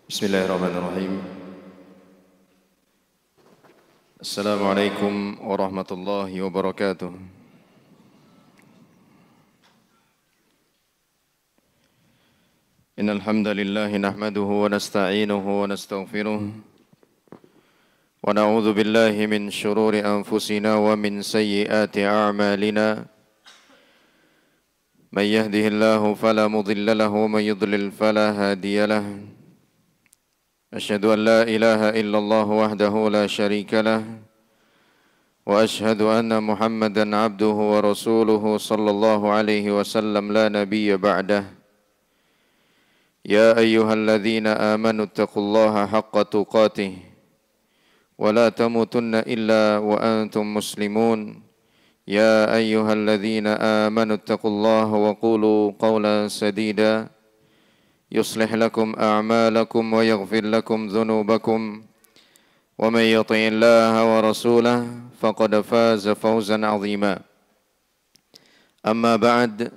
Bismillahirrahmanirrahim. Assalamualaikum warahmatullahi wabarakatuh. Innal hamdalillah nahmaduhu wa nasta'inuhu wa nastaghfiruh wa na'udzu billahi min shururi anfusina wa min sayyiati a'malina. May yahdihillahu fala mudilla lahu wa may yudlil fala hadiya lahu. Asyhadu an la ilaha illallah wahdahu la syarika lah wa asyhadu anna Muhammadan abduhu wa rasuluhu sallallahu alaihi wasallam la nabiyya ba'dah. Ya ayyuhalladzina amanu taqullaha haqqa tuqatih wa la tamutunna illa wa antum muslimun. Ya ayyuhalladzina amanu taqullaha wa qulu qawlan sadida يصلح لكم أعمالكم ويغفر لكم ذنوبكم ومن يطع الله ورسوله فقد فاز فوزا عظيما أما بعد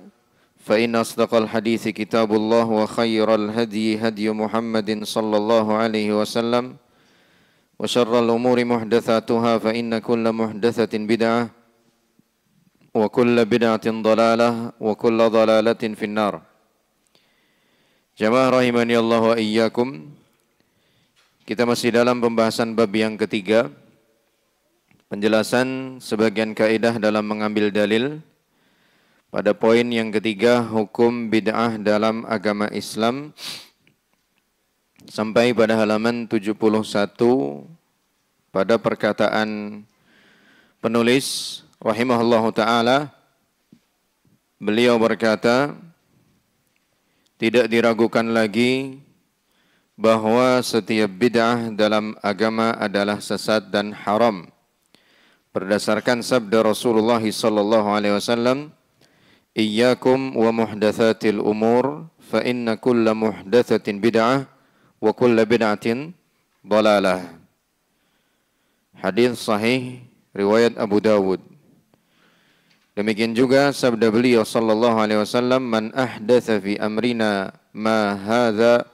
فإن أصدق الحديث كتاب الله وخير الهدي هدي محمد صلى الله عليه وسلم وشر الأمور محدثاتها فإن كل محدثة بدعة وكل بدعة ضلالة وكل ضلالة في النار. Jamaah rahimani Allah wa iyyakum. Kita masih dalam pembahasan bab yang ketiga, penjelasan sebagian kaidah dalam mengambil dalil. Pada poin yang ketiga, hukum bid'ah dalam agama Islam, sampai pada halaman 71 pada perkataan penulis rahimahullahu ta'ala. Beliau berkata, tidak diragukan lagi bahwa setiap bid'ah dalam agama adalah sesat dan haram. Berdasarkan sabda Rasulullah sallallahu alaihi wasallam, "Iyyakum wa muhdatsatil umur, fa inna kulla muhdatsatin bid'ah wa kulla bid'atin dhalalah." Hadis sahih riwayat Abu Dawud. Demikian juga sabda beliau sallallahu alaihi wasallam, "Man ahdatsa fi amrina ma hadza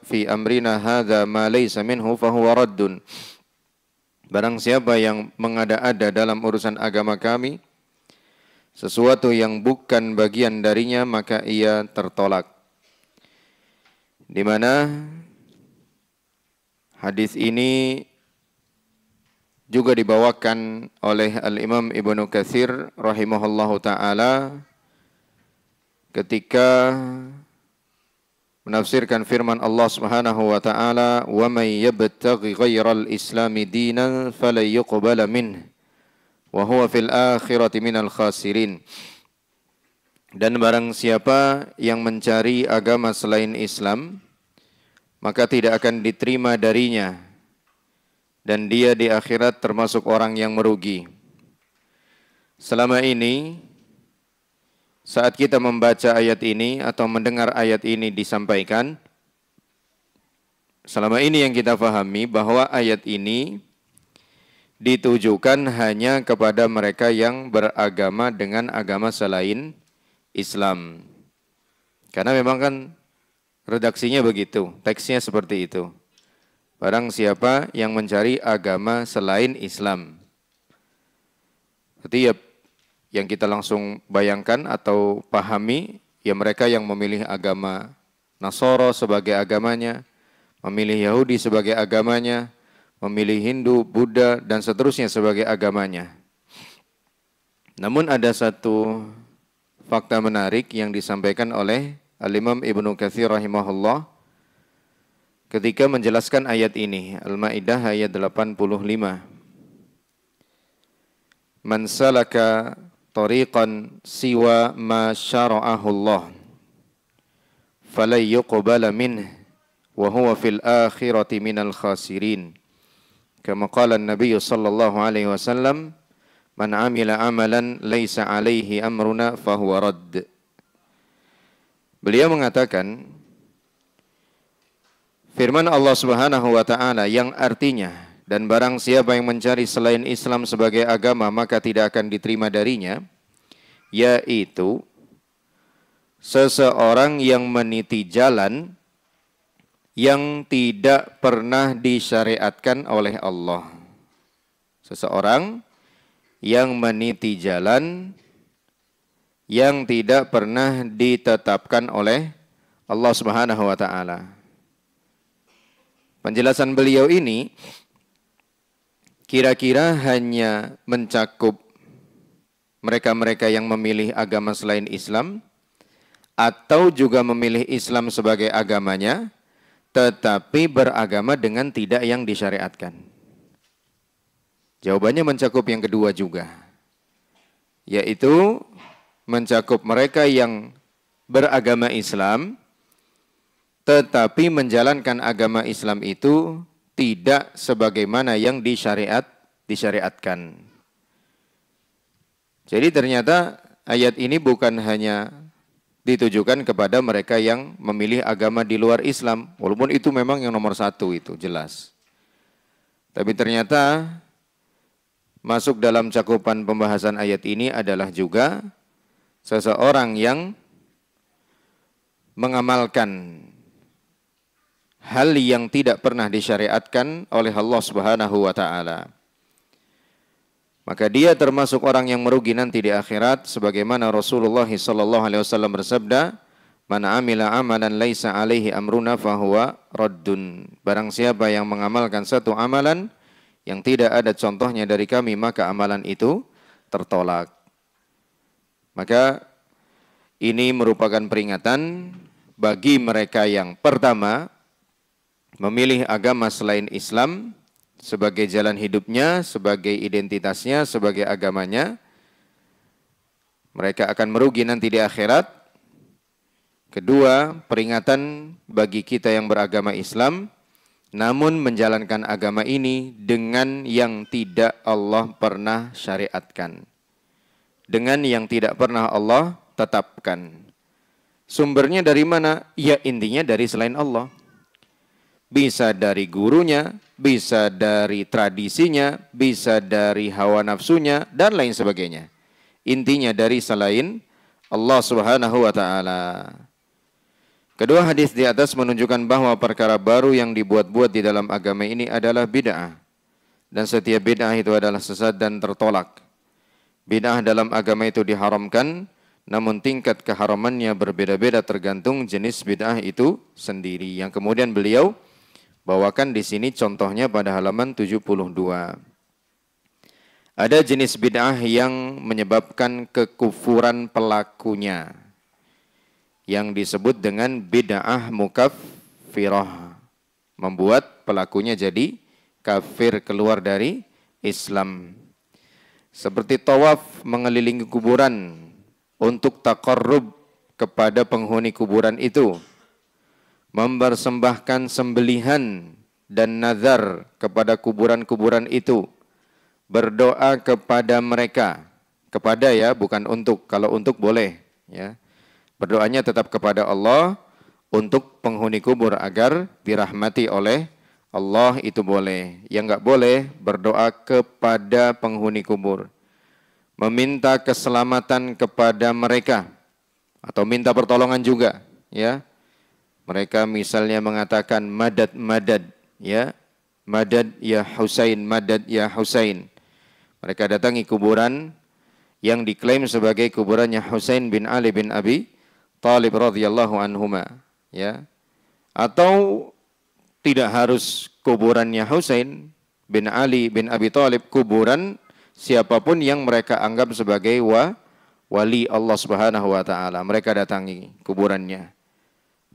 ma laysa minhu fa huwa raddun." Barang siapa yang mengada-ada dalam urusan agama kami sesuatu yang bukan bagian darinya, maka ia tertolak. Di mana hadis ini juga dibawakan oleh Al-Imam Ibnu Katsir rahimahullahu ta'ala ketika menafsirkan firman Allah Subhanahu wa ta'ala, "Wa may yabtaghi ghairal islami dinan falan yuqbala minhu wa huwa fil akhirati minal khasirin." Dan barang siapa yang mencari agama selain Islam, maka tidak akan diterima darinya, dan dia di akhirat termasuk orang yang merugi. Selama ini, saat kita membaca ayat ini atau mendengar ayat ini disampaikan, selama ini yang kita pahami bahwa ayat ini ditujukan hanya kepada mereka yang beragama dengan agama selain Islam. Karena memang kan redaksinya begitu, teksnya seperti itu. Barang siapa yang mencari agama selain Islam. Setiap yang kita langsung bayangkan atau pahami, ya mereka yang memilih agama Nasara sebagai agamanya, memilih Yahudi sebagai agamanya, memilih Hindu, Buddha, dan seterusnya sebagai agamanya. Namun ada satu fakta menarik yang disampaikan oleh Al-Imam Ibnu Katsir rahimahullah ketika menjelaskan ayat ini, Al-Maidah ayat 85. "Man salaka tariqan siwa ma syara'ahu Allah, falay yuqbala minhu wa huwa fil akhirati minal khasirin." Kama qala an-nabiy sallallahu alaihi wasallam, "Man 'amila 'amalan laisa 'alaihi amruna fahuwa radd." Beliau mengatakan, firman Allah Subhanahu wa ta'ala yang artinya, "Dan barang siapa yang mencari selain Islam sebagai agama, maka tidak akan diterima darinya," yaitu seseorang yang meniti jalan yang tidak pernah disyariatkan oleh Allah. Seseorang yang meniti jalan yang tidak pernah ditetapkan oleh Allah Subhanahu wa taala. Penjelasan beliau ini kira-kira hanya mencakup mereka-mereka yang memilih agama selain Islam atau juga memilih Islam sebagai agamanya tetapi beragama dengan tidak yang disyariatkan. Jawabannya mencakup yang kedua juga, yaitu mencakup mereka yang beragama Islam tetapi menjalankan agama Islam itu tidak sebagaimana yang disyariatkan. Jadi ternyata ayat ini bukan hanya ditujukan kepada mereka yang memilih agama di luar Islam, walaupun itu memang yang nomor satu, itu jelas. Tapi ternyata masuk dalam cakupan pembahasan ayat ini adalah juga seseorang yang mengamalkan hal yang tidak pernah disyariatkan oleh Allah Subhanahu wa taala. Maka dia termasuk orang yang merugi nanti di akhirat, sebagaimana Rasulullah sallallahu alaihi wasallam bersabda, "Man 'amila 'amalan laisa 'alaihi amruna fahuwa raddun." Barang siapa yang mengamalkan satu amalan yang tidak ada contohnya dari kami, maka amalan itu tertolak. Maka ini merupakan peringatan bagi mereka yang pertama memilih agama selain Islam sebagai jalan hidupnya, sebagai identitasnya, sebagai agamanya. Mereka akan merugi nanti di akhirat. Kedua, peringatan bagi kita yang beragama Islam namun menjalankan agama ini dengan yang tidak Allah pernah syariatkan, dengan yang tidak pernah Allah tetapkan. Sumbernya dari mana? Ya intinya dari selain Allah. Bisa dari gurunya, bisa dari tradisinya, bisa dari hawa nafsunya, dan lain sebagainya. Intinya dari selain Allah Subhanahu wa taala. Kedua hadis di atas menunjukkan bahwa perkara baru yang dibuat-buat di dalam agama ini adalah bid'ah. Dan setiap bid'ah itu adalah sesat dan tertolak. Bid'ah dalam agama itu diharamkan, namun tingkat keharamannya berbeda-beda tergantung jenis bid'ah itu sendiri. Yang kemudian beliau bawakan di sini contohnya pada halaman 72. Ada jenis bid'ah yang menyebabkan kekufuran pelakunya, yang disebut dengan bid'ah mukaffirah, membuat pelakunya jadi kafir, keluar dari Islam. Seperti tawaf mengelilingi kuburan untuk taqarrub kepada penghuni kuburan itu, mempersembahkan sembelihan dan nazar kepada kuburan-kuburan itu, berdoa kepada mereka, kepada ya, bukan untuk, kalau untuk boleh ya. Berdoanya tetap kepada Allah untuk penghuni kubur agar dirahmati oleh Allah, itu boleh. Yang enggak boleh berdoa kepada penghuni kubur, meminta keselamatan kepada mereka atau minta pertolongan juga ya. Mereka misalnya mengatakan madad madad ya, madad ya Husain, madad ya Husain. Mereka datangi kuburan yang diklaim sebagai kuburannya Husain bin Ali bin Abi Thalib radhiyallahu anhuma ya. Atau tidak harus kuburannya Husain bin Ali bin Abi Thalib, kuburan siapapun yang mereka anggap sebagai wali Allah Subhanahu wa taala, mereka datangi kuburannya.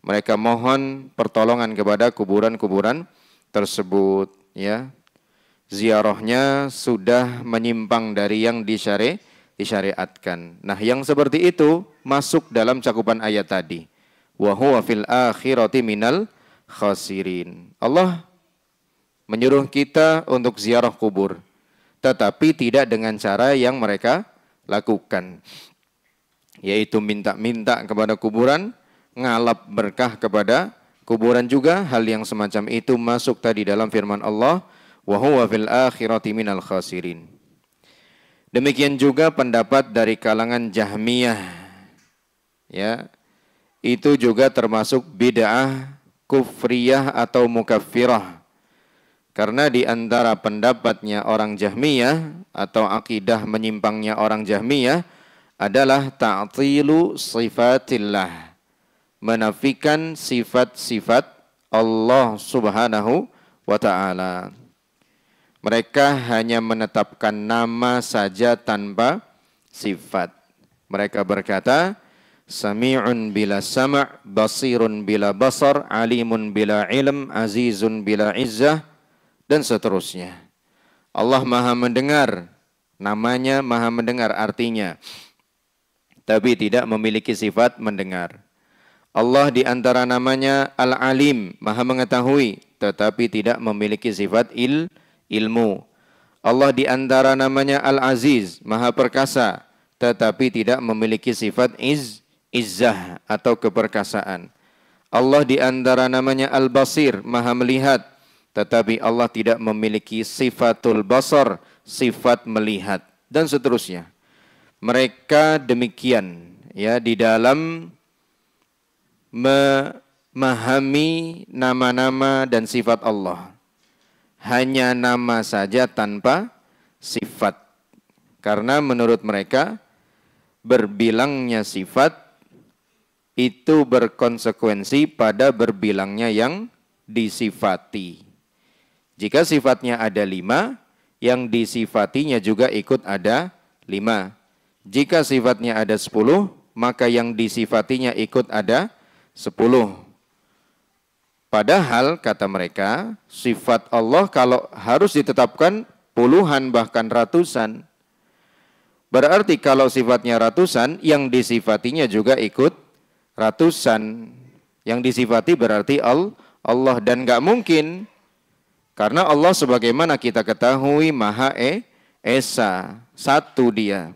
Mereka mohon pertolongan kepada kuburan-kuburan tersebut ya. Ziarahnya sudah menyimpang dari yang disyariatkan. Nah, yang seperti itu masuk dalam cakupan ayat tadi. Wa huwa fil akhirati minal khasirin. Allah menyuruh kita untuk ziarah kubur, tetapi tidak dengan cara yang mereka lakukan, yaitu minta-minta kepada kuburan, ngalap berkah kepada kuburan juga. Hal yang semacam itu masuk tadi dalam firman Allah, wa huwa fil akhirati minal khasirin. Demikian juga pendapat dari kalangan Jahmiyah ya, itu juga termasuk bid'ah kufriyah atau mukaffirah. Karena di antara pendapatnya orang Jahmiyah atau akidah menyimpangnya orang Jahmiyah adalah ta'tilu sifatillah, menafikan sifat-sifat Allah Subhanahu wa ta'ala. Mereka hanya menetapkan nama saja tanpa sifat. Mereka berkata, Sami'un bila sam', basirun bila basar, alimun bila ilm, azizun bila izzah, dan seterusnya. Allah maha mendengar, namanya maha mendengar artinya, tapi tidak memiliki sifat mendengar. Allah di antara namanya Al-Alim, maha mengetahui, tetapi tidak memiliki sifat ilmu. Allah di antara namanya Al-Aziz, maha perkasa, tetapi tidak memiliki sifat izzah atau keperkasaan. Allah di antara namanya Al-Basir, maha melihat, tetapi Allah tidak memiliki sifatul basar, sifat melihat, dan seterusnya. Mereka demikian ya di dalam memahami nama-nama dan sifat Allah. Hanya nama saja tanpa sifat. Karena menurut mereka berbilangnya sifat itu berkonsekuensi pada berbilangnya yang disifati. Jika sifatnya ada 5, yang disifatinya juga ikut ada 5. Jika sifatnya ada 10, maka yang disifatinya ikut ada 10. Padahal kata mereka, sifat Allah kalau harus ditetapkan puluhan bahkan ratusan. Berarti kalau sifatnya ratusan, yang disifatinya juga ikut ratusan. Yang disifati berarti Allah, dan gak mungkin. Karena Allah sebagaimana kita ketahui Maha Esa, satu Dia.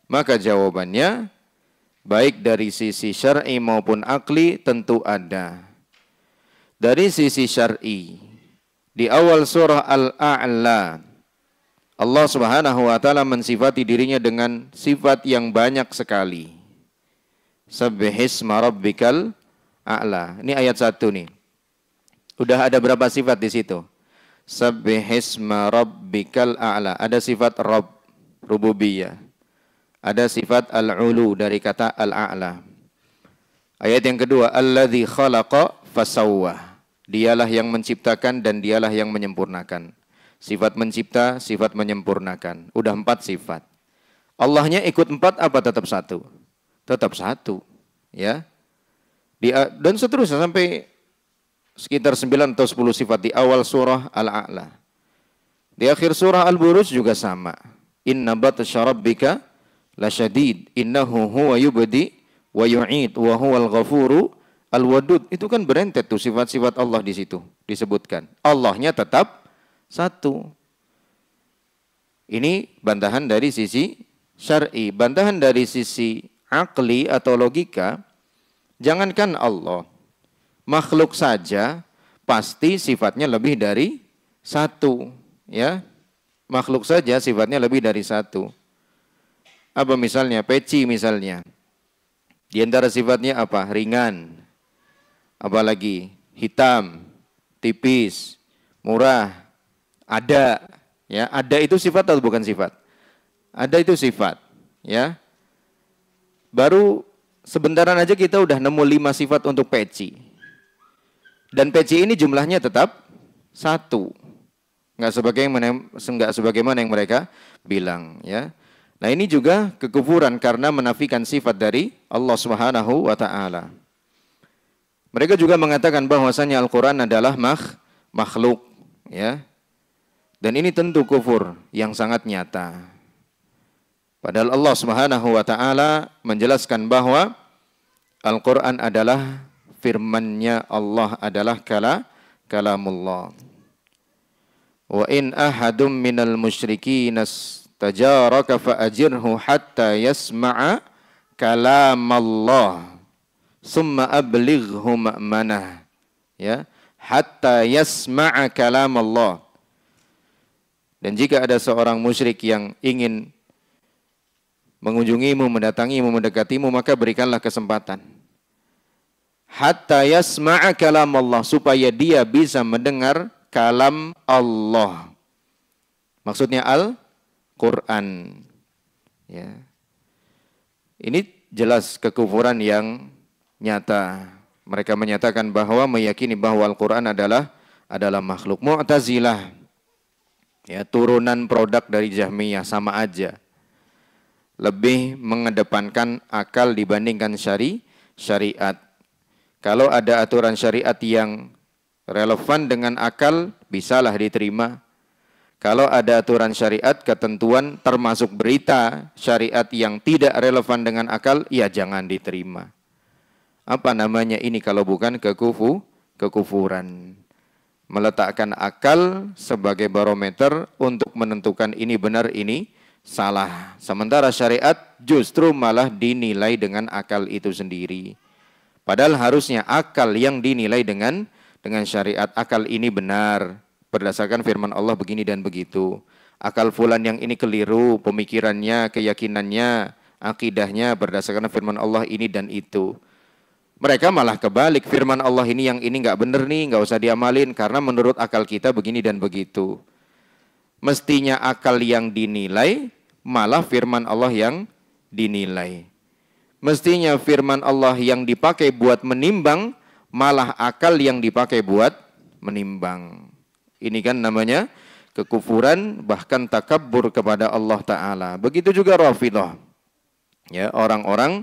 Maka jawabannya, baik dari sisi syar'i maupun akli tentu ada. Dari sisi syar'i, di awal surah Al-A'la, Allah Subhanahu wa ta'ala mensifati dirinya dengan sifat yang banyak sekali. Sabbihisma rabbikal a'la. Ini ayat 1 nih. Udah ada berapa sifat di situ? Sabbihisma rabbikal a'la. Ada sifat Rabb, rububiyah. Ada sifat al-ulu dari kata al-a'la. Ayat yang kedua, alladzi khalaqa fasawwa. Dialah yang menciptakan dan dialah yang menyempurnakan. Sifat mencipta, sifat menyempurnakan. Udah 4 sifat. Allahnya ikut 4 apa tetap 1? Tetap 1. Ya. Dan seterusnya sampai sekitar 9 atau 10 sifat di awal surah Al-A'la. Di akhir surah Al-Buruj juga sama. Inna batsya rabbika lasyadid, innahu huwa yubdi wa yu'id wa huwal ghafuru al-wadud. Itu kan berentet tuh sifat-sifat Allah di situ disebutkan. Allahnya tetap 1. Ini bantahan dari sisi syar'i. Bantahan dari sisi akli atau logika, jangankan Allah, makhluk saja pasti sifatnya lebih dari 1, ya. Makhluk saja sifatnya lebih dari 1. Apa misalnya? Peci misalnya. Di antara sifatnya apa? Ringan. Apalagi? Hitam, tipis, murah, ada. Ya, ada itu sifat atau bukan sifat? Ada itu sifat, ya. Baru sebentaran aja kita udah nemu 5 sifat untuk peci. Dan peci ini jumlahnya tetap 1. Enggak sebagaimana yang mereka bilang, ya. Nah, ini juga kekufuran karena menafikan sifat dari Allah Subhanahu wa taala. Mereka juga mengatakan bahwasanya Al-Qur'an adalah makhluk, ya. Dan ini tentu kufur yang sangat nyata. Padahal Allah Subhanahu wa taala menjelaskan bahwa Al-Qur'an adalah firman-Nya Allah, adalah kalamullah. Wa in ahadum minal musyrikin tajaraka fa'ajirhu hatta yasma'a kalamallah summa ablighu ma'manah, ya, hatta yasma'a kalamallah. Dan jika ada seorang musyrik yang ingin mengunjungimu, mendatangimu, mendekatimu, maka berikanlah kesempatan hatta yasma'a kalam Allah, supaya dia bisa mendengar kalam Allah. Maksudnya Al-Quran. Ya. Ini jelas kekufuran yang nyata. Mereka menyatakan bahwa meyakini bahwa Al-Quran adalah makhluk. Mu'tazilah, ya, turunan produk dari Jahmiyah, sama aja. Lebih mengedepankan akal dibandingkan syariat. Kalau ada aturan syariat yang relevan dengan akal, bisalah diterima. Kalau ada aturan syariat, ketentuan termasuk berita syariat yang tidak relevan dengan akal, ya jangan diterima. Apa namanya ini kalau bukan kekufuran? Meletakkan akal sebagai barometer untuk menentukan ini benar, ini salah. Sementara syariat justru malah dinilai dengan akal itu sendiri. Padahal harusnya akal yang dinilai dengan syariat. Akal ini benar berdasarkan firman Allah begini dan begitu. Akal fulan yang ini keliru, pemikirannya, keyakinannya, akidahnya berdasarkan firman Allah ini dan itu. Mereka malah kebalik, firman Allah ini yang ini nggak benar nih, nggak usah diamalin karena menurut akal kita begini dan begitu. Mestinya akal yang dinilai, malah firman Allah yang dinilai. Mestinya firman Allah yang dipakai buat menimbang, malah akal yang dipakai buat menimbang. Ini kan namanya kekufuran, bahkan takabbur kepada Allah Ta'ala. Begitu juga Rafidhah. Ya, orang-orang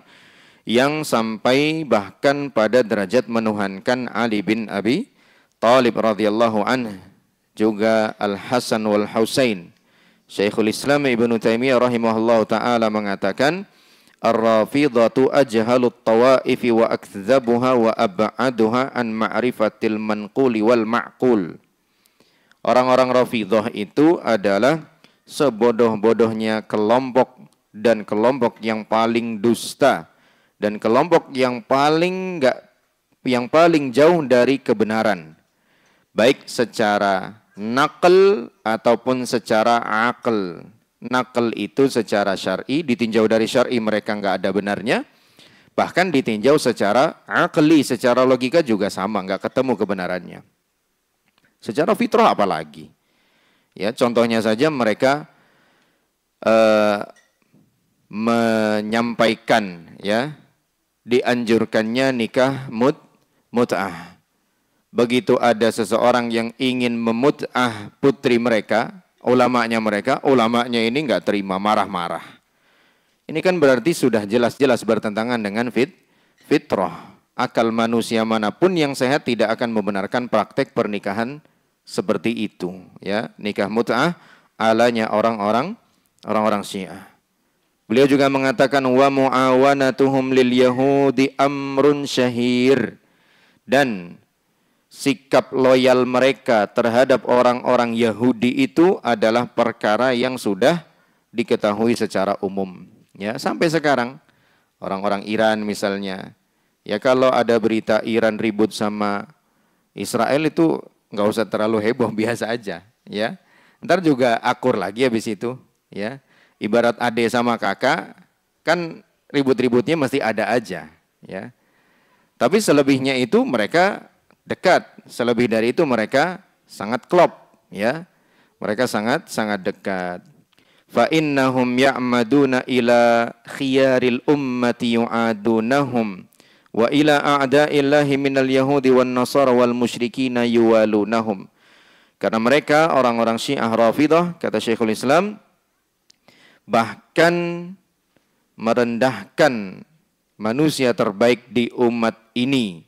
yang sampai bahkan pada derajat menuhankan Ali bin Abi Thalib radhiyallahu anhu, juga Al-Hasan wal Husain. Syekhul Islam Ibnu Taimiyah rahimahullahu taala mengatakan, Ar-Rafidhatu ajhalut tawaifi wa akdzabuha wa ab'aduha an ma'rifatil manquli wal ma'qul. Orang-orang Rafidhah itu adalah sebodoh-bodohnya kelompok, dan kelompok yang paling dusta, dan kelompok yang paling jauh dari kebenaran, baik secara naql ataupun secara aql. Naql itu secara syar'i, ditinjau dari syar'i mereka nggak ada benarnya. Bahkan ditinjau secara aqli, secara logika juga sama, nggak ketemu kebenarannya. Secara fitrah apalagi. Ya, contohnya saja mereka menyampaikan, ya, dianjurkannya nikah mut'ah. Begitu ada seseorang yang ingin memut'ah putri mereka, ulamanya ini nggak terima, marah-marah. Ini kan berarti sudah jelas-jelas bertentangan dengan fitrah. Akal manusia manapun yang sehat tidak akan membenarkan praktek pernikahan seperti itu. Ya, nikah mut'ah alanya orang-orang Syiah. Beliau juga mengatakan wa muawanatuhum lil yahudi amrun syahir, dan sikap loyal mereka terhadap orang-orang Yahudi itu adalah perkara yang sudah diketahui secara umum. Ya, sampai sekarang orang-orang Iran misalnya, ya kalau ada berita Iran ribut sama Israel itu nggak usah terlalu heboh, biasa aja. Ya, ntar juga akur lagi habis itu. Ya, ibarat adik sama kakak, kan ribut-ributnya mesti ada aja. Ya, tapi selebihnya itu mereka dekat, selebih dari itu mereka sangat klop, ya. Mereka sangat dekat. Fa innahum ya'maduna ila khiyaril ummati yu'adunahum wa ila a'da'illahi minal yahudi wan nasara wal musyrikina yuwalunahum. Karena mereka orang-orang Syiah Rafidhah, kata Syekhul Islam, bahkan merendahkan manusia terbaik di umat ini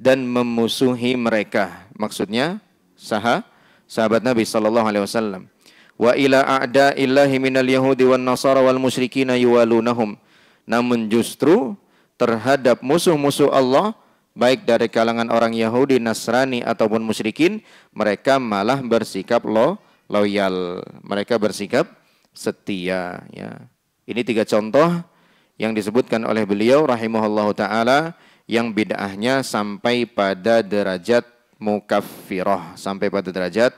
dan memusuhi mereka. Maksudnya sahabat Nabi sallallahu alaihi wasallam. Wa ila a'da'illahi minal yahudi wan nasara wal musyrikina yuwalunahum. Namun justru terhadap musuh-musuh Allah, baik dari kalangan orang Yahudi, Nasrani ataupun musyrikin, mereka malah bersikap loyal. Mereka bersikap setia, ya. Ini 3 contoh yang disebutkan oleh beliau rahimahullahu taala, yang bid'ahnya sampai pada derajat mukaffirah, sampai pada derajat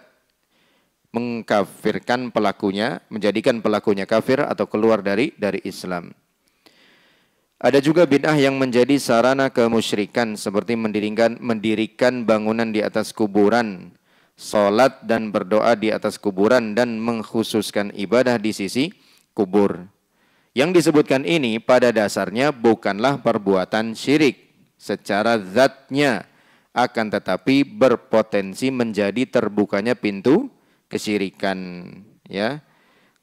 mengkafirkan pelakunya, menjadikan pelakunya kafir atau keluar dari Islam. Ada juga bid'ah yang menjadi sarana kemusyrikan seperti mendirikan bangunan di atas kuburan, salat dan berdoa di atas kuburan dan mengkhususkan ibadah di sisi kubur. Yang disebutkan ini pada dasarnya bukanlah perbuatan syirik secara zatnya, akan tetapi berpotensi menjadi terbukanya pintu kesyirikan, ya.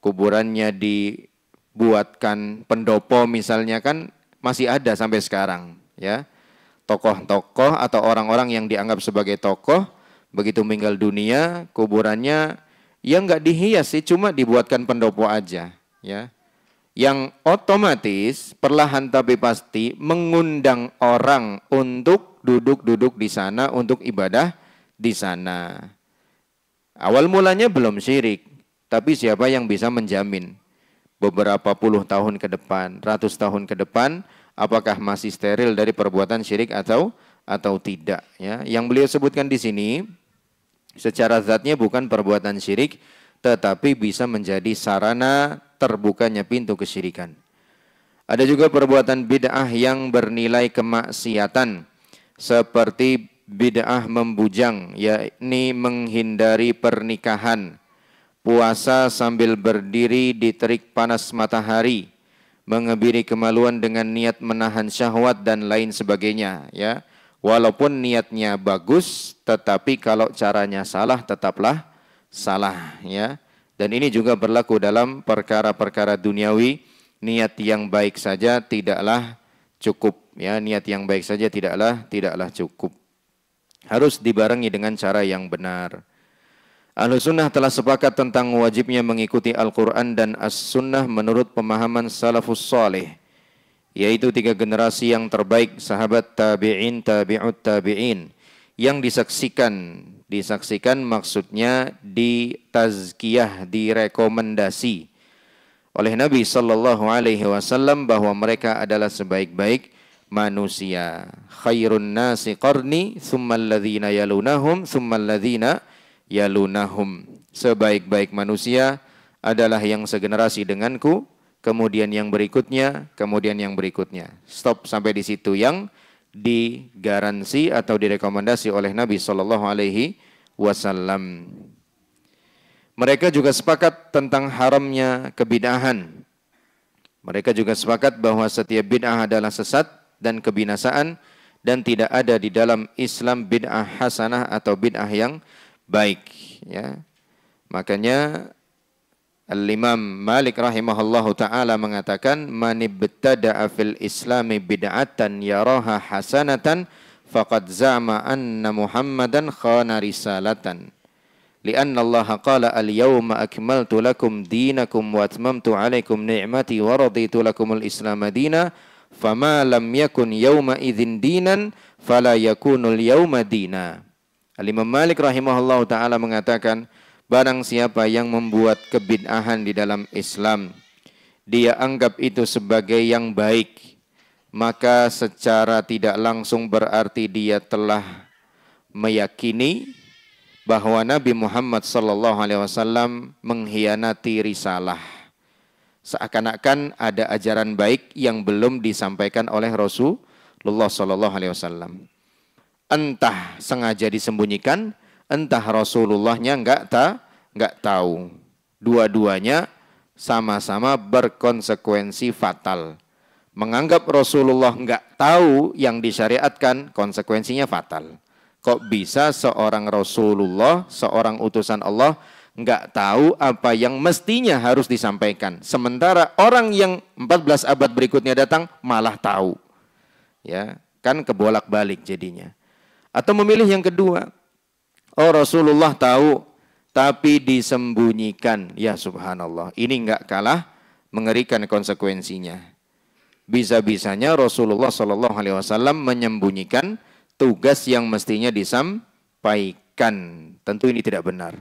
Kuburannya dibuatkan pendopo misalnya kan masih ada sampai sekarang, ya. Tokoh-tokoh atau orang-orang yang dianggap sebagai tokoh begitu meninggal dunia, kuburannya yang enggak dihias sih, cuma dibuatkan pendopo aja, ya. Yang otomatis perlahan tapi pasti mengundang orang untuk duduk-duduk di sana, untuk ibadah di sana. Awal mulanya belum syirik, tapi siapa yang bisa menjamin beberapa puluh tahun ke depan, ratus tahun ke depan, apakah masih steril dari perbuatan syirik atau tidak, ya. Yang beliau sebutkan di sini secara zatnya bukan perbuatan syirik, tetapi bisa menjadi sarana terbukanya pintu kesyirikan. Ada juga perbuatan bid'ah yang bernilai kemaksiatan seperti bid'ah membujang, yakni menghindari pernikahan, puasa sambil berdiri di terik panas matahari, mengebiri kemaluan dengan niat menahan syahwat dan lain sebagainya, ya. Walaupun niatnya bagus, tetapi kalau caranya salah tetaplah salah, ya. Dan ini juga berlaku dalam perkara-perkara duniawi. Niat yang baik saja tidaklah cukup, ya. Niat yang baik saja tidaklah cukup. Harus dibarengi dengan cara yang benar. Ahlussunnah telah sepakat tentang wajibnya mengikuti Al-Quran dan As-Sunnah menurut pemahaman salafus salih, yaitu 3 generasi yang terbaik sahabat tabi'in, tabi'ut tabi'in, yang disaksikan maksudnya ditazkiyah, direkomendasi oleh Nabi sallallahu alaihi wasallam bahwa mereka adalah sebaik-baik manusia. Khairun nasi qarni, tsummal ladzina yalunahum, tsummal ladzina yalunahum. Sebaik-baik manusia adalah yang segenerasi denganku, kemudian yang berikutnya, kemudian yang berikutnya. Stop sampai di situ yang digaransi atau direkomendasi oleh Nabi sallallahu alaihi wasallam. Mereka juga sepakat tentang haramnya kebid'ahan. Mereka juga sepakat bahwa setiap bid'ah adalah sesat dan kebinasaan, dan tidak ada di dalam Islam bid'ah hasanah atau bid'ah yang baik, ya. Makanya Al-Imam Malik rahimahullahu ta'ala mengatakan, man ibtada'a fil islami bid'atan yaraha hasanatan faqad za'ama anna Muhammadan khana risalatan. Lianna Allah qala al-yawma akmaltu lakum dinakum wa atmamtu alaikum ni'mati wa raditu lakumul islam dina, fama lam yakun yawma idzin dinan fala yakunul yawma dina. Al-Imam Malik rahimahullahu ta'ala mengatakan, barang siapa yang membuat kebid'ahan di dalam Islam, dia anggap itu sebagai yang baik, maka secara tidak langsung berarti dia telah meyakini bahwa Nabi Muhammad sallallahu alaihi wasallam mengkhianati risalah. Seakan-akan ada ajaran baik yang belum disampaikan oleh Rasulullah sallallahu alaihi wasallam. Entah sengaja disembunyikan, entah Rasulullahnya enggak tahu. Dua-duanya sama-sama berkonsekuensi fatal. Menganggap Rasulullah enggak tahu yang disyariatkan, konsekuensinya fatal. Kok bisa seorang Rasulullah, seorang utusan Allah, enggak tahu apa yang mestinya harus disampaikan, sementara orang yang 14 abad berikutnya datang malah tahu, ya kan, kebolak-balik jadinya. Atau memilih yang kedua, oh Rasulullah tahu tapi disembunyikan, ya subhanallah, ini enggak kalah mengerikan konsekuensinya. Bisa-bisanya Rasulullah sallallahu alaihi wasallam menyembunyikan tugas yang mestinya disampaikan. Tentu ini tidak benar.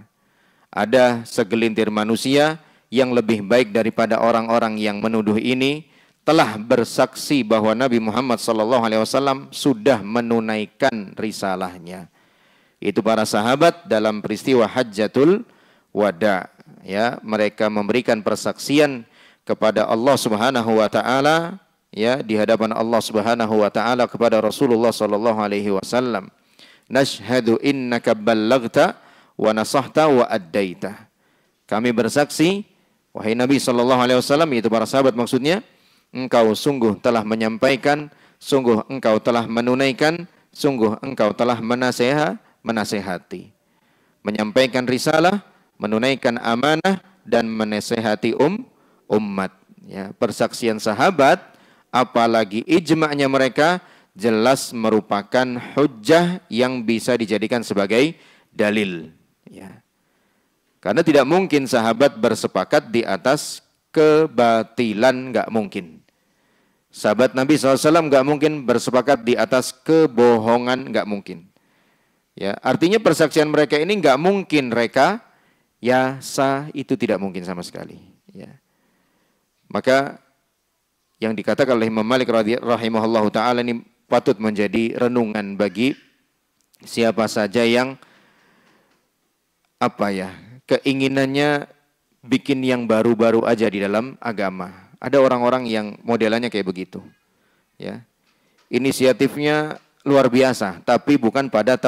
Ada segelintir manusia yang lebih baik daripada orang-orang yang menuduh ini, telah bersaksi bahwa Nabi Muhammad SAW sudah menunaikan risalahnya. Itu para sahabat dalam peristiwa Hajjatul Wada, ya, mereka memberikan persaksian kepada Allah Subhanahu wa taala ya di hadapan Allah Subhanahu wa taala kepada Rasulullah sallallahu alaihi wasallam, nashhadu innaka ballaghta wa nasahta wa addaita. Kami bersaksi, wahai Nabi sallallahu alaihi wasallam, yaitu para sahabat maksudnya, engkau sungguh telah menyampaikan, sungguh engkau telah menunaikan, sungguh engkau telah menasehati. Menyampaikan risalah, menunaikan amanah, dan menasehati umat. Ya, persaksian sahabat, apalagi ijma'nya mereka, jelas merupakan hujjah yang bisa dijadikan sebagai dalil. Ya. Karena tidak mungkin sahabat bersepakat di atas kebatilan, nggak mungkin. Sahabat Nabi SAW nggak mungkin bersepakat di atas kebohongan, nggak mungkin. Ya, artinya persaksian mereka ini nggak mungkin reka, ya sah, itu tidak mungkin sama sekali. Ya. Maka yang dikatakan oleh Imam Malik rahimahullahu ta'ala ini patut menjadi renungan bagi siapa saja yang keinginannya bikin yang baru-baru aja di dalam agama. Ada orang-orang yang modelannya kayak begitu. Ya. Inisiatifnya luar biasa, tapi bukan pada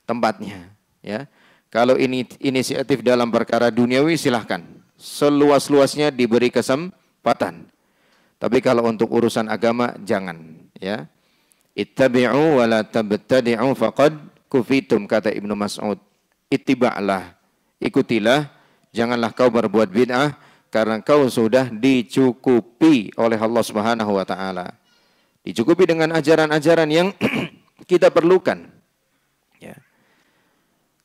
tempatnya. Ya. Kalau ini inisiatif dalam perkara duniawi, silahkan. Seluas-luasnya diberi kesempatan. Tapi kalau untuk urusan agama, jangan. Ya. Ittabi'u wa la tabtadi'u faqad kufitum, kata Ibnu Mas'ud. Ittiba'lah, ikutilah, janganlah kau berbuat bid'ah, karena kau sudah dicukupi oleh Allah Subhanahu wa ta'ala. Dicukupi dengan ajaran-ajaran yang kita perlukan. Ya.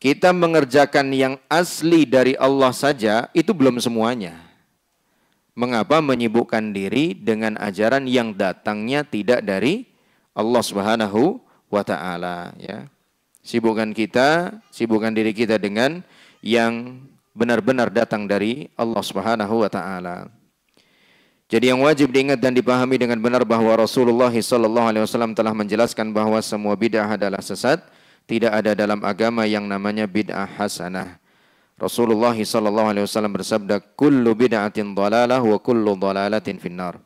Kita mengerjakan yang asli dari Allah saja, itu belum semuanya. Mengapa menyibukkan diri dengan ajaran yang datangnya tidak dari Allah Subhanahu wa ta'ala, ya. Sibukkan diri kita dengan yang benar-benar datang dari Allah Subhanahu wa ta'ala. Jadi yang wajib diingat dan dipahami dengan benar bahwa Rasulullah SAW telah menjelaskan bahwa semua bid'ah adalah sesat. Tidak ada dalam agama yang namanya bid'ah hasanah. Rasulullah SAW bersabda, kullu bid'atin dhalalah wa kullu dhalalatin finnar.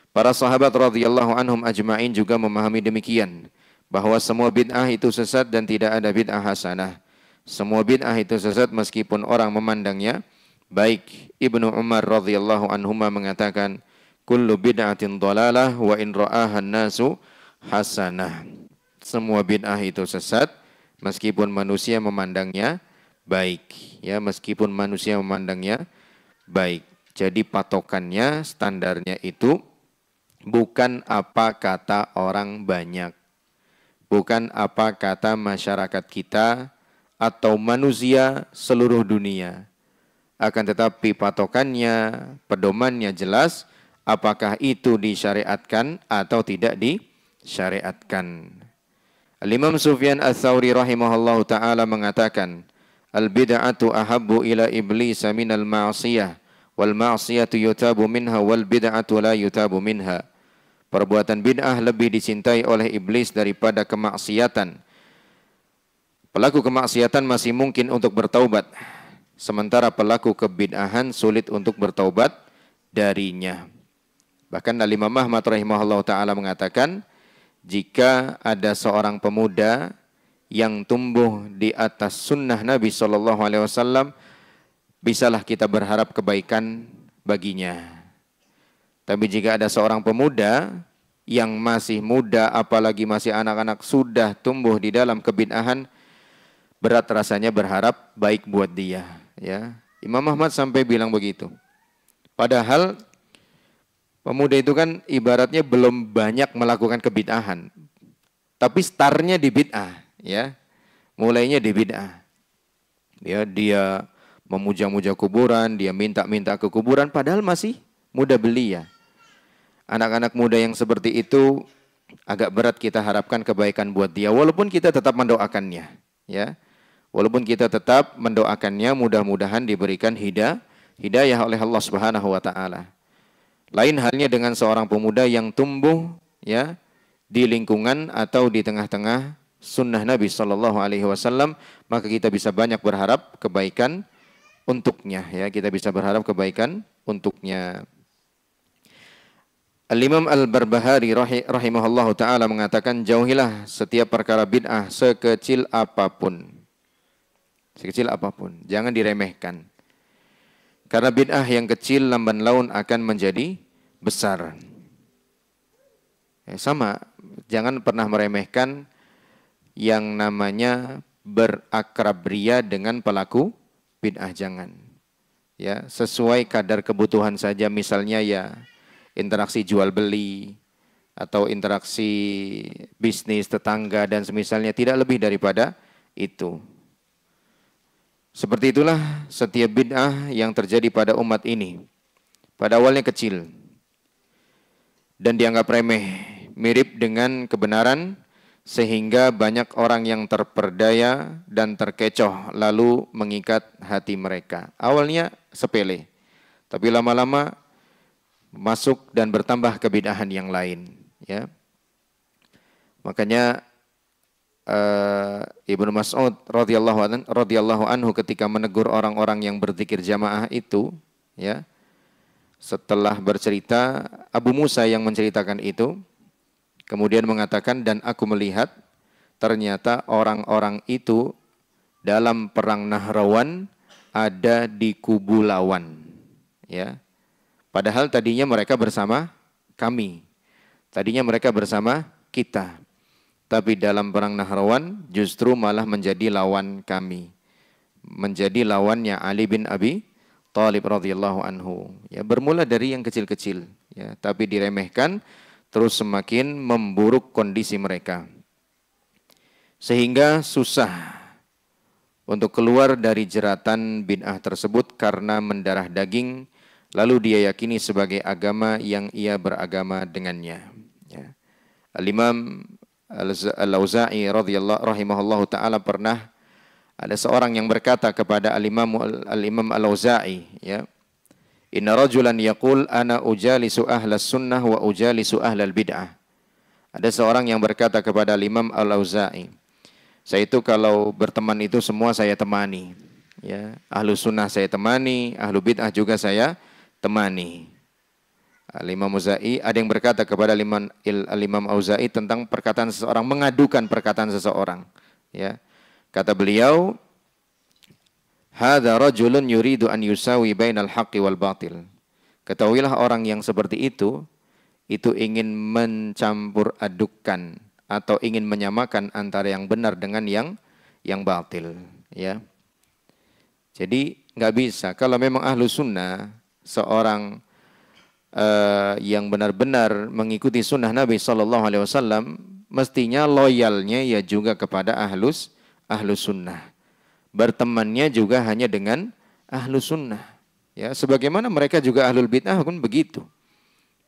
Para sahabat radhiyallahu anhum ajma'in juga memahami demikian, bahwa semua bid'ah itu sesat dan tidak ada bid'ah hasanah. Semua bid'ah itu sesat meskipun orang memandangnya baik. Ibnu Umar radhiyallahu anhuma mengatakan, kullu bid'atin dhalalah wa in ra'ahan nasu hasanah. Semua bid'ah itu sesat meskipun manusia memandangnya baik, ya, meskipun manusia memandangnya baik. Jadi patokannya, standarnya itu bukan apa kata orang banyak, bukan apa kata masyarakat kita atau manusia seluruh dunia. Akan tetapi patokannya, pedomannya jelas, apakah itu disyariatkan atau tidak disyariatkan. Al-Imam Sufyan Ats-Tsauri rahimahullahu ta'ala mengatakan, al-bid'atu ahabbu ila iblisa minal ma'asiyah, wal ma'asiyatu yutabu minha, wal bid'atu la yutabu minha. Perbuatan bid'ah lebih dicintai oleh iblis daripada kemaksiatan. Pelaku kemaksiatan masih mungkin untuk bertaubat, sementara pelaku kebid'ahan sulit untuk bertaubat darinya. Bahkan Al-Imam Ahmad rahimahullahu ta'ala mengatakan, jika ada seorang pemuda yang tumbuh di atas sunnah Nabi SAW, bisalah kita berharap kebaikan baginya. Tapi jika ada seorang pemuda yang masih muda, apalagi masih anak-anak, sudah tumbuh di dalam kebid'ahan, berat rasanya berharap baik buat dia. Ya. Imam Ahmad sampai bilang begitu. Padahal pemuda itu kan ibaratnya belum banyak melakukan kebid'ahan, tapi startnya di bid'ah, ya, mulainya di bid'ah. Ya, dia memuja-muja kuburan, dia minta-minta ke kuburan, padahal masih muda belia. Anak-anak muda yang seperti itu agak berat kita harapkan kebaikan buat dia, walaupun kita tetap mendoakannya, ya, walaupun kita tetap mendoakannya, mudah-mudahan diberikan hidayah oleh Allah Subhanahu wa ta'ala. Lain halnya dengan seorang pemuda yang tumbuh, ya, di lingkungan atau di tengah-tengah sunnah Nabi SAW, maka kita bisa banyak berharap kebaikan untuknya, ya, kita bisa berharap kebaikan untuknya. Al-Imam Al-Barbahari rahimahullahu ta'ala mengatakan, jauhilah setiap perkara bid'ah sekecil apapun. Sekecil apapun, jangan diremehkan. Karena bid'ah yang kecil lamban laun akan menjadi besar. Sama, jangan pernah meremehkan yang namanya berakrab ria dengan pelaku bid'ah, jangan. Ya, sesuai kadar kebutuhan saja, misalnya ya interaksi jual beli atau interaksi bisnis tetangga dan semisalnya, tidak lebih daripada itu. Seperti itulah setiap bid'ah yang terjadi pada umat ini. Pada awalnya kecil dan dianggap remeh, mirip dengan kebenaran, sehingga banyak orang yang terperdaya dan terkecoh lalu mengikat hati mereka. Awalnya sepele, tapi lama-lama masuk dan bertambah kebid'ahan yang lain, ya. Makanya Ibnu Mas'ud radhiyallahu anhu ketika menegur orang-orang yang berzikir jamaah itu, ya, setelah bercerita, Abu Musa yang menceritakan itu kemudian mengatakan, dan aku melihat ternyata orang-orang itu dalam perang Nahrawan ada di kubu lawan, ya. Padahal tadinya mereka bersama kami. Tadinya mereka bersama kita. Tapi dalam perang Nahrawan justru malah menjadi lawan kami. Menjadi lawannya Ali bin Abi Thalib radhiyallahu anhu. Ya, bermula dari yang kecil-kecil, ya, tapi diremehkan, terus semakin memburuk kondisi mereka. Sehingga susah untuk keluar dari jeratan bid'ah tersebut karena mendarah daging, lalu dia yakini sebagai agama yang ia beragama dengannya. Ya. Al-Imam Al-Auza'i rahimahullahu ta'ala pernah ada seorang yang berkata kepada Al-Imam Al-Auza'i, ya, inna rajulan yaqul ana ujalisu ahlas sunnah wa ujalisu ahlal bid'ah. Ada seorang yang berkata kepada Al-Imam Al-Auza'i, saya itu kalau berteman itu semua saya temani, ya, ahlu sunnah saya temani, ahlu bid'ah juga saya temani. Al-Imam Auza'i, ada yang berkata kepada Al-Imam Auza'i tentang perkataan seseorang, mengadukan perkataan seseorang, ya. Kata beliau, hadza rajulun yuridu an yusawi bainal haqqi wal batil. Ketahuilah orang yang seperti itu ingin mencampur adukkan atau ingin menyamakan antara yang benar dengan yang batil, ya. Jadi nggak bisa. Kalau memang ahlu sunnah, seorang yang benar-benar mengikuti sunnah Nabi SAW, mestinya loyalnya ya juga kepada ahlus sunnah. Bertemannya juga hanya dengan ahlu sunnah. Ya, sebagaimana mereka juga ahlul bid'ah pun begitu.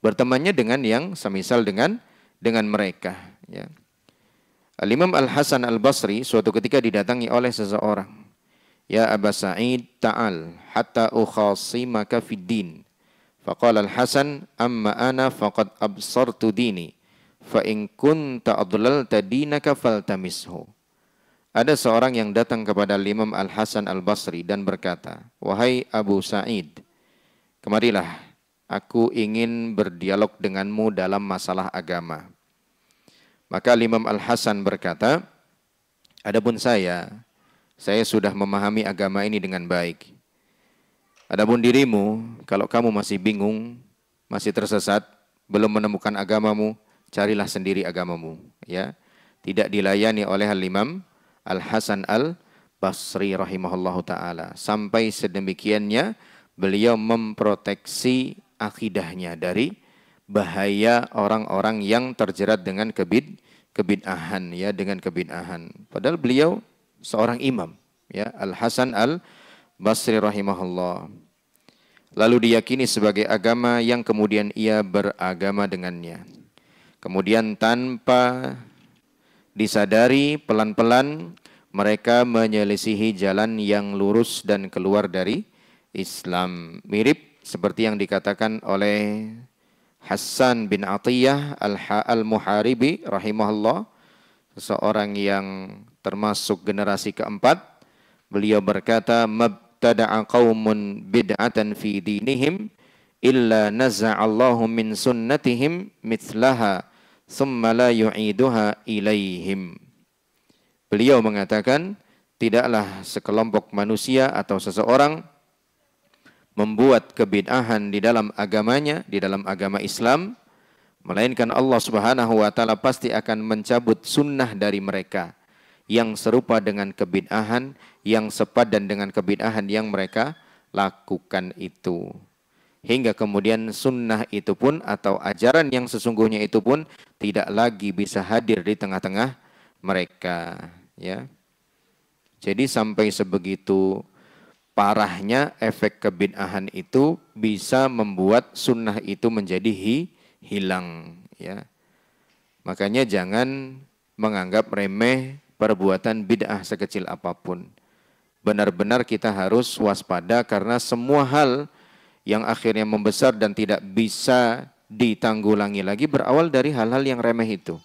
Bertemannya dengan yang semisal dengan mereka. Ya. Al-Imam Al-Hasan Al-Basri suatu ketika didatangi oleh seseorang. Ya Aba Sa'id, ta'al hatta ukhasimaka fid din. Faqala Al-Hasan, amma ana faqad absartu dini, fa in kunta adlalta dinaka faltamishu. Ada seorang yang datang kepada Imam Al-Hasan Al-Basri dan berkata, wahai Abu Sa'id, kemarilah, aku ingin berdialog denganmu dalam masalah agama. Maka Imam Al-Hasan berkata, adapun saya sudah memahami agama ini dengan baik. Adapun dirimu, kalau kamu masih bingung, masih tersesat, belum menemukan agamamu, carilah sendiri agamamu. Ya, tidak dilayani oleh Al-Imam Al-Hasan Al-Basri rahimahullahu ta'ala. Sampai sedemikiannya beliau memproteksi akidahnya dari bahaya orang-orang yang terjerat dengan kebid'ahan, ya, dengan kebid'ahan. Padahal beliau seorang imam, ya, Al-Hasan Al-Basri rahimahullah. Lalu diyakini sebagai agama yang kemudian ia beragama dengannya. Kemudian tanpa disadari, pelan-pelan mereka menyelisihi jalan yang lurus dan keluar dari Islam. Mirip seperti yang dikatakan oleh Hassan bin Atiyah Al-Muharibi rahimahullah, seseorang yang termasuk generasi keempat. Beliau berkata, mabtada'a qaumun bid'atan fi dinihim illa naza'allahu min sunnatihim mithlaha thumma la yu'iduha ilaihim. Beliau mengatakan, tidaklah sekelompok manusia atau seseorang membuat kebid'ahan di dalam agamanya, di dalam agama Islam, melainkan Allah Subhanahu wa taala pasti akan mencabut sunnah dari mereka yang serupa dengan kebid'ahan, yang sepadan dengan kebid'ahan yang mereka lakukan itu. Hingga kemudian sunnah itu pun atau ajaran yang sesungguhnya itu pun tidak lagi bisa hadir di tengah-tengah mereka, ya. Jadi sampai sebegitu parahnya efek kebid'ahan itu bisa membuat sunnah itu menjadi hilang, ya. Makanya jangan menganggap remeh perbuatan bid'ah sekecil apapun. Benar-benar kita harus waspada karena semua hal yang akhirnya membesar dan tidak bisa ditanggulangi lagi berawal dari hal-hal yang remeh itu.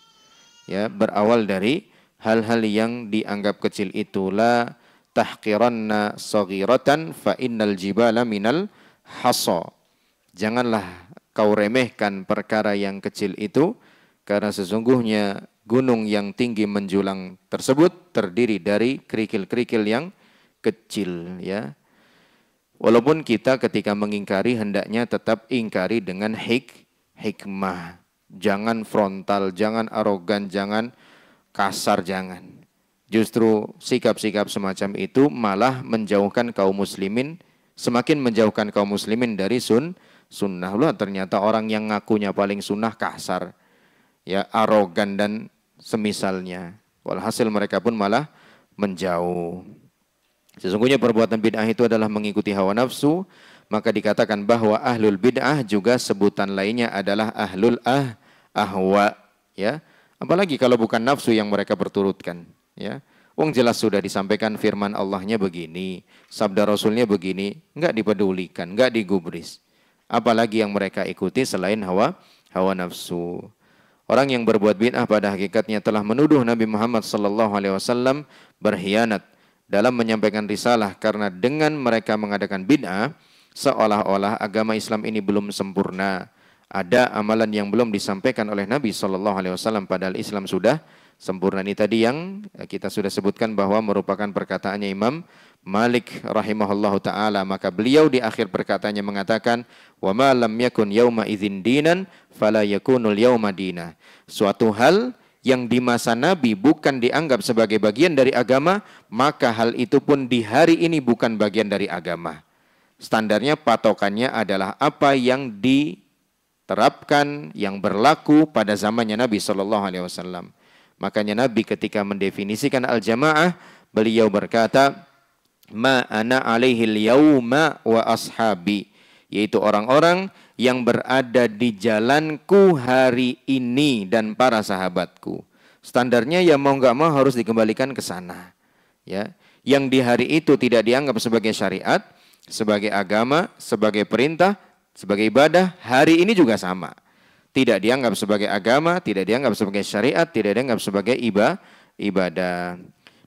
Ya, berawal dari hal-hal yang dianggap kecil itu. La tahqiranna saghiratan fa innal jibala minal hasa. Janganlah kau remehkan perkara yang kecil itu karena sesungguhnya gunung yang tinggi menjulang tersebut terdiri dari kerikil-kerikil yang kecil, ya. Walaupun kita ketika mengingkari hendaknya tetap ingkari dengan hikmah. Jangan frontal, jangan arogan, jangan kasar, jangan. Justru sikap-sikap semacam itu malah menjauhkan kaum muslimin, semakin menjauhkan kaum muslimin dari sunnah. Loh, ternyata orang yang ngakunya paling sunnah kasar, ya, arogan dan semisalnya. Walhasil mereka pun malah menjauh. Sesungguhnya perbuatan bid'ah itu adalah mengikuti hawa nafsu, maka dikatakan bahwa ahlul bid'ah juga sebutan lainnya adalah ahlul ahwa, ya. Apalagi kalau bukan nafsu yang mereka perturutkan, ya. Wong jelas sudah disampaikan firman Allahnya begini, sabda Rasulnya begini, enggak dipedulikan, enggak digubris. Apalagi yang mereka ikuti selain hawa nafsu. Orang yang berbuat bid'ah pada hakikatnya telah menuduh Nabi Muhammad SAW berkhianat dalam menyampaikan risalah, karena dengan mereka mengadakan bid'ah seolah-olah agama Islam ini belum sempurna. Ada amalan yang belum disampaikan oleh Nabi SAW padahal Islam sudah sempurna. Ini tadi yang kita sudah sebutkan bahwa merupakan perkataannya Imam Malik rahimahullahu ta'ala. Maka beliau di akhir perkataannya mengatakan, wa ma lam yakun yauma idzin dinan fala yakunul yauma dina. Suatu hal yang di masa Nabi bukan dianggap sebagai bagian dari agama, maka hal itu pun di hari ini bukan bagian dari agama. Standarnya, patokannya adalah apa yang diterapkan, yang berlaku pada zamannya Nabi SAW. Makanya Nabi ketika mendefinisikan al-jamaah, beliau berkata, ma ana alaihil yauma wa ashabi, yaitu orang-orang yang berada di jalanku hari ini dan para sahabatku. Standarnya ya mau nggak mau harus dikembalikan ke sana, ya. Yang di hari itu tidak dianggap sebagai syariat, sebagai agama, sebagai perintah, sebagai ibadah, hari ini juga sama. Tidak dianggap sebagai agama, tidak dianggap sebagai syariat, tidak dianggap sebagai ibadah.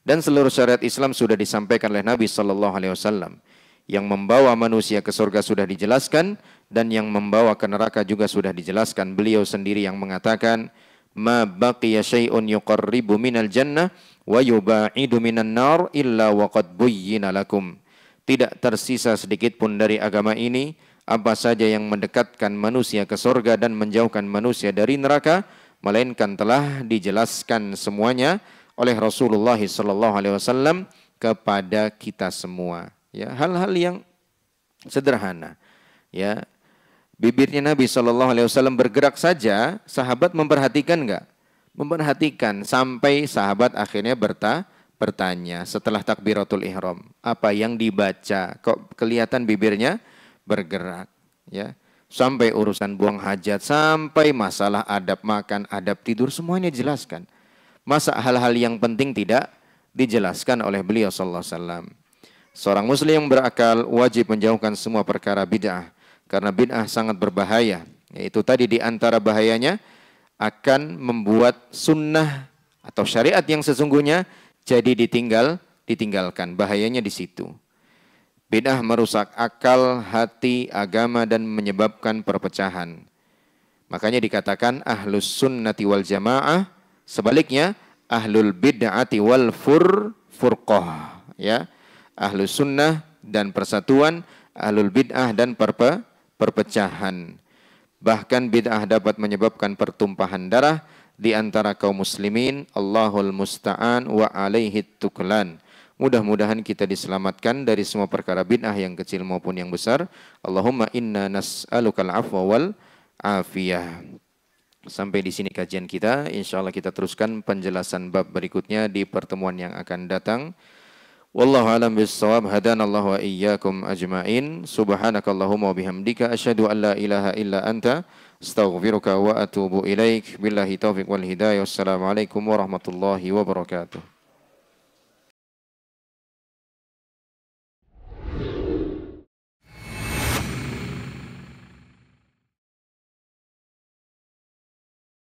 Dan seluruh syariat Islam sudah disampaikan oleh Nabi SAW. Yang membawa manusia ke surga sudah dijelaskan, dan yang membawa ke neraka juga sudah dijelaskan. Beliau sendiri yang mengatakan, ma baqiya syai'un yuqarribu minal jannah wa yuba'idu minan nar illa waqad buyyina lakum. Tidak tersisa sedikit pun dari agama ini apa saja yang mendekatkan manusia ke surga dan menjauhkan manusia dari neraka, melainkan telah dijelaskan semuanya oleh Rasulullah SAW kepada kita semua. Ya, hal-hal yang sederhana, ya. Bibirnya Nabi SAW bergerak saja, sahabat memperhatikan enggak? Memperhatikan, sampai sahabat akhirnya bertanya setelah takbiratul ihram, apa yang dibaca? Kok kelihatan bibirnya bergerak, ya. Sampai urusan buang hajat, sampai masalah adab makan, adab tidur, semuanya dijelaskan. Masa hal-hal yang penting tidak dijelaskan oleh beliau SAW? Seorang muslim yang berakal wajib menjauhkan semua perkara bid'ah, karena bid'ah sangat berbahaya. Yaitu tadi di antara bahayanya akan membuat sunnah atau syariat yang sesungguhnya jadi ditinggalkan. Bahayanya di situ. Bid'ah merusak akal, hati, agama dan menyebabkan perpecahan. Makanya dikatakan ahlus sunnati wal jamaah, sebaliknya ahlul bid'ati wal furqah, ya. Ahlus sunnah dan persatuan, ahlul bid'ah dan perpecahan. Bahkan bid'ah dapat menyebabkan pertumpahan darah di antara kaum muslimin. Allahul musta'an wa alaihi tuklan. Mudah-mudahan kita diselamatkan dari semua perkara bid'ah yang kecil maupun yang besar. Allahumma inna nas'alukal afwa wal afiyah. Sampai di sini kajian kita. Insyaallah kita teruskan penjelasan bab berikutnya di pertemuan yang akan datang. Wallahu a'lam bissawab. Hadanallahu wa iyyakum ajmain. Subhanakallahumma wa bihamdika asyhadu an la ilaha illa anta astaghfiruka wa atubu ilaik. Billahi taufiq wal hidayah. Wassalamualaikum warahmatullahi wabarakatuh.